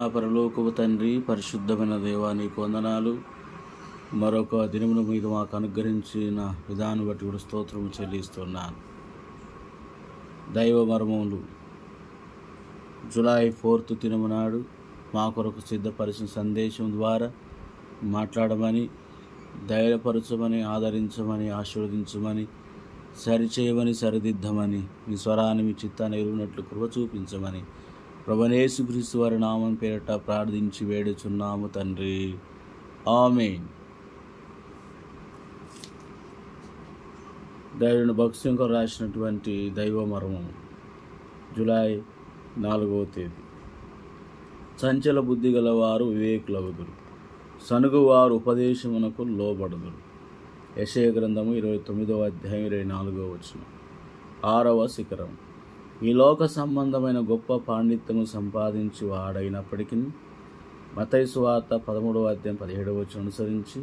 పరలోకపు తండ్రి, పరిశుద్ధమైన దేవా, నీకు వందనాలు. మరొక దినమును మీద మాకు అనుగ్రహించిన విధానం బట్టి కూడా స్తోత్రము చెల్లిస్తున్నాను. దైవ మర్మములు జూలై 4th దినము నాడు మా కొరకు సిద్ధపరిచిన సందేశం ద్వారా మాట్లాడమని, ధైర్యపరచమని, ఆదరించమని, ఆశీర్వదించమని, సరిచేయమని, సరిదిద్దమని, మీ స్వరాన్ని మీ చిత్తాన్ని ఎరుగునట్లు కృప చూపించమని ప్రభువైన యేసుక్రీస్తు వారి నామం పేరిట ప్రార్థించి వేడుచున్నాము తండ్రి. ఆమేన్. దైవుని భక్తిశంకర్ రాసినటువంటి దైవ మర్మం జూలై 4వ తేదీ. చంచల బుద్ధి గలవారు వివేకులగుదురు, సనుగువారు ఉపదేశమునకు లోబడుదురు. యెషయా గ్రంథము 29వ అధ్యాయం 24వ వచనం. 6వ శిఖరం. ఈ లోక సంబంధమైన గొప్ప పాండిత్యము సంపాదించి వాడైనప్పటికీ మత్తయి సువార్త 13వ అధ్యాయం 17వ వచనం అనుసరించి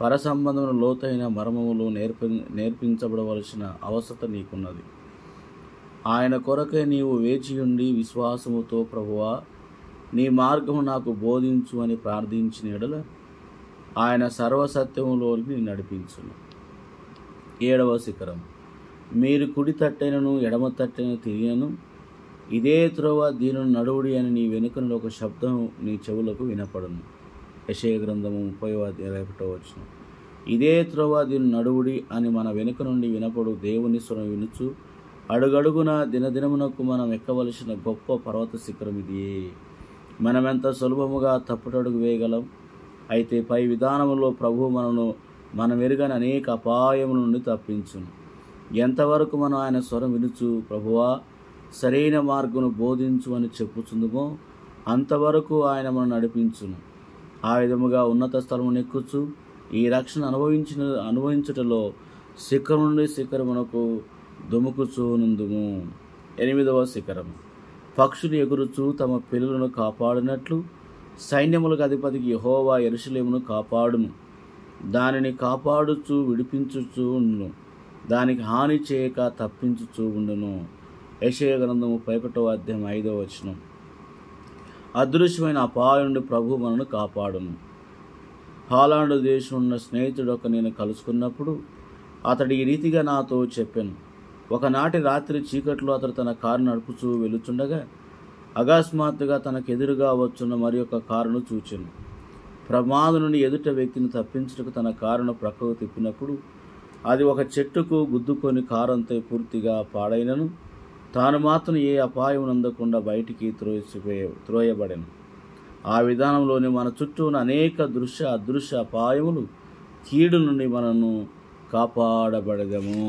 పర సంబంధమైన లోతైన మర్మములు నేర్పించబడవలసిన అవసరత నీకున్నది. ఆయన కొరకే నీవు వేచియుండి విశ్వాసముతో, ప్రభువా నీ మార్గము నాకు బోధించు అని ప్రార్థించిన ఎడల ఆయన సర్వసత్యములోనికి నడిపించును. 7వ శిఖరం. మీరు కుడి తట్టైనను ఎడమ తట్టైన తిరిగినను ఇదే త్రోవ దీనిని నడువుడి అని నీ వెనుక నుండి ఒక శబ్దం నీ చెవులకు వినపడును. యెషయా గ్రంథము 30వ అధ్యాయం 21వ వచనం. ఇదే త్రోవ దీని నడువుడి అని మన వెనుక నుండి వినపడు దేవుని స్వరం వినుచు అడుగడుగున దినదినమునకు మనం ఎక్కవలసిన గొప్ప పర్వత శిఖరం ఇదియే. మనమెంత సులభముగా తప్పుటడుగు వేయగలం. అయితే పై విధానములో ప్రభువు మనం ఎరుగని అనేక అపాయముల నుండి తప్పించును. ఎంతవరకు మనం ఆయన స్వరం వినుచు ప్రభువా సరైన మార్గమును బోధించు అని చెప్పుచుందుమో అంతవరకు ఆయన మనం నడిపించును. ఆ విధముగా ఉన్నత స్థలము నెక్కుచు ఈ రక్షణ అనుభవించుటలో శిఖరం నుండి శిఖరమునకు దుముకుచూనుందుము. 8వ శిఖరం. పక్షులు ఎగురుచు తమ పిల్లలను కాపాడినట్లు సైన్యములకు అధిపతికి యెహోవా యెరూషలేమును కాపాడును. దానిని కాపాడుచు విడిపించుచు ఉండును, దానికి హాని చేయక తప్పించుచూ ఉండును. యెషయా గ్రంథము 31వ అధ్యాయం 5వ వచనం. అదృశ్యమైన అపాయం నుండి ప్రభు మనను కాపాడును. హాలాండు దేశం ఉన్న స్నేహితుడు నేను కలుసుకున్నప్పుడు అతడు ఈ రీతిగా నాతో చెప్పాను. ఒకనాటి రాత్రి చీకట్లో అతడు తన కారు నడుపుచూ వెళుచుండగా అకస్మాత్తుగా తనకెదురుగా వచ్చున్న మరి ఒక కారును చూచెను. ప్రమాదం నుండి ఎదుట వ్యక్తిని తప్పించుటకు తన కారును ప్రక్కకు తిప్పినప్పుడు అది ఒక చెట్టుకు గుద్దుకొని కారంతో పూర్తిగా పాడైనను తాను మాత్రం ఏ అపాయం అందకుండా బయటికి త్రోయబడెను. ఆ విధానంలోనే మన చుట్టూ ఉన్న అనేక అదృశ్య అపాయములు కీడు నుండి మనను కాపాడబడదము.